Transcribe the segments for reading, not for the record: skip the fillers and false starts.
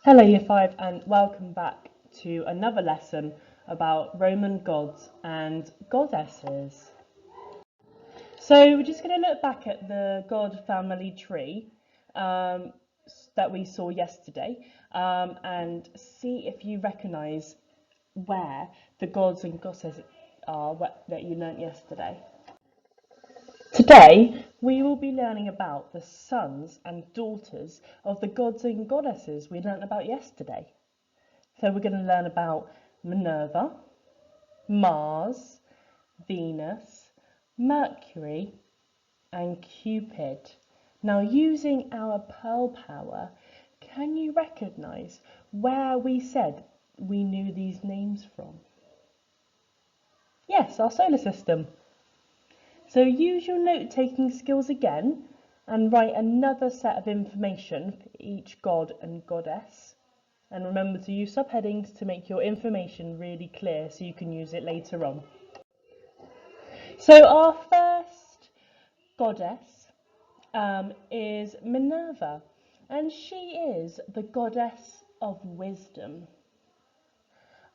Hello Year 5 and welcome back to another lesson about Roman gods and goddesses. So we're just going to look back at the god family tree that we saw yesterday and see if you recognise where the gods and goddesses are that you learnt yesterday. Today, we will be learning about the sons and daughters of the gods and goddesses we learnt about yesterday. So we're going to learn about Minerva, Mars, Venus, Mercury, and Cupid. Now, using our pearl power, can you recognise where we said we knew these names from? Yes, our solar system. So use your note-taking skills again and write another set of information for each god and goddess. And remember to use subheadings to make your information really clear so you can use it later on. So our first goddess is Minerva, and she is the goddess of wisdom.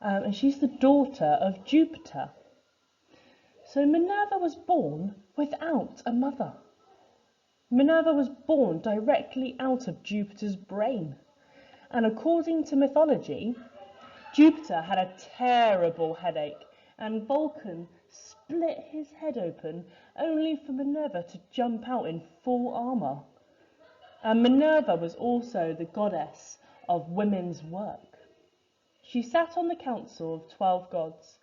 And she's the daughter of Jupiter. So Minerva was born without a mother. Minerva was born directly out of Jupiter's brain. And according to mythology, Jupiter had a terrible headache and Vulcan split his head open only for Minerva to jump out in full armour. And Minerva was also the goddess of women's work. She sat on the council of 12 gods.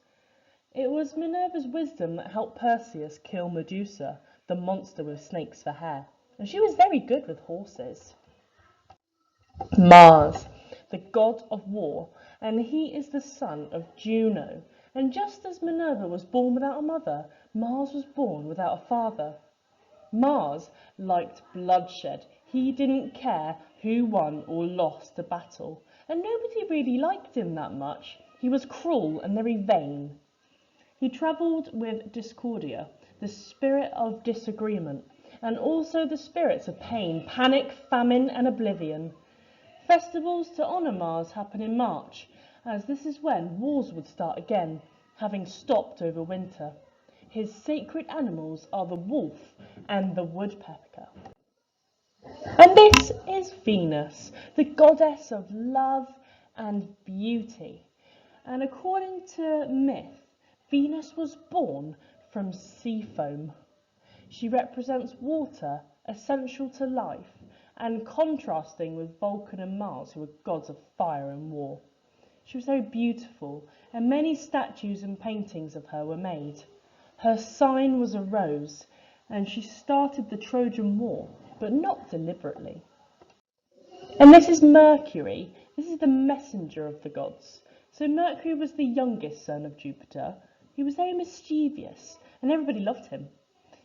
It was Minerva's wisdom that helped Perseus kill Medusa, the monster with snakes for hair, and she was very good with horses. Mars, the god of war, and he is the son of Juno. And just as Minerva was born without a mother, Mars was born without a father. Mars liked bloodshed. He didn't care who won or lost the battle, and nobody really liked him that much. He was cruel and very vain. He travelled with Discordia, the spirit of disagreement, and also the spirits of pain, panic, famine, and oblivion. Festivals to honour Mars happen in March, as this is when wars would start again, having stopped over winter. His sacred animals are the wolf and the woodpecker. And this is Venus, the goddess of love and beauty. And according to myth, Venus was born from sea foam. She represents water, essential to life, and contrasting with Vulcan and Mars, who were gods of fire and war. She was very beautiful, and many statues and paintings of her were made. Her sign was a rose, and she started the Trojan War, but not deliberately. And this is Mercury. This is the messenger of the gods. So Mercury was the youngest son of Jupiter. He was very mischievous, and everybody loved him.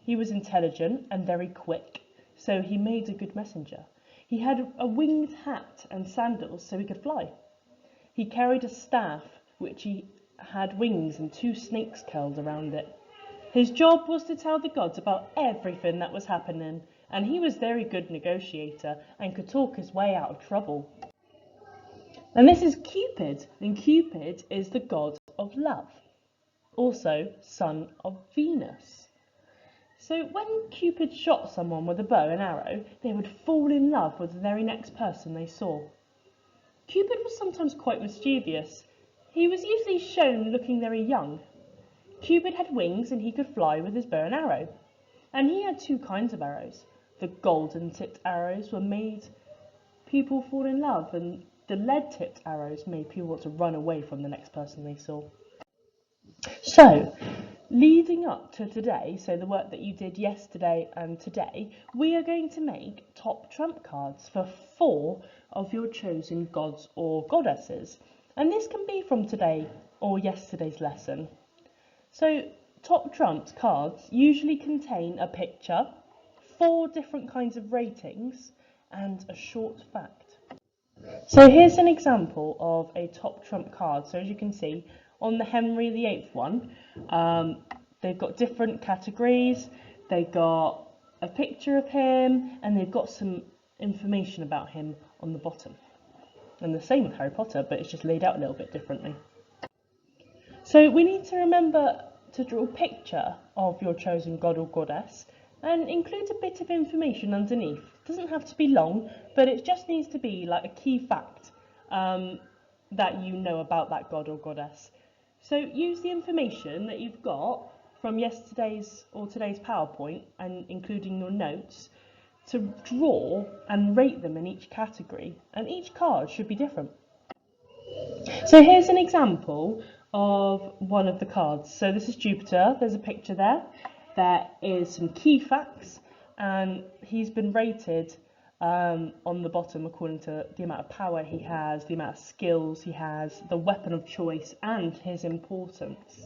He was intelligent and very quick, so he made a good messenger. He had a winged hat and sandals so he could fly. He carried a staff which he had wings and 2 snakes curled around it. His job was to tell the gods about everything that was happening, and he was a very good negotiator and could talk his way out of trouble. And this is Cupid, and Cupid is the god of love, also son of Venus. So when Cupid shot someone with a bow and arrow, they would fall in love with the very next person they saw. Cupid was sometimes quite mischievous. He was usually shown looking very young. Cupid had wings and he could fly with his bow and arrow. And he had 2 kinds of arrows. The golden-tipped arrows were made people fall in love, and the lead-tipped arrows made people want to run away from the next person they saw. So, leading up to today, so the work that you did yesterday and today, we are going to make top trump cards for 4 of your chosen gods or goddesses. And this can be from today or yesterday's lesson. So, top trumps cards usually contain a picture, 4 different kinds of ratings, and a short fact. So here's an example of a top trump card. So as you can see, on the Henry VIII one, they've got different categories, they've got a picture of him, and they've got some information about him on the bottom. And the same with Harry Potter, but it's just laid out a little bit differently. So we need to remember to draw a picture of your chosen god or goddess and include a bit of information underneath. It doesn't have to be long, but it just needs to be like a key fact that you know about that god or goddess. So use the information that you've got from yesterday's or today's PowerPoint and including your notes to draw and rate them in each category, and each card should be different. So here's an example of one of the cards. So this is Jupiter, there's a picture there. There is some key facts, and he's been rated on the bottom according to the amount of power he has, the amount of skills he has, the weapon of choice, and his importance.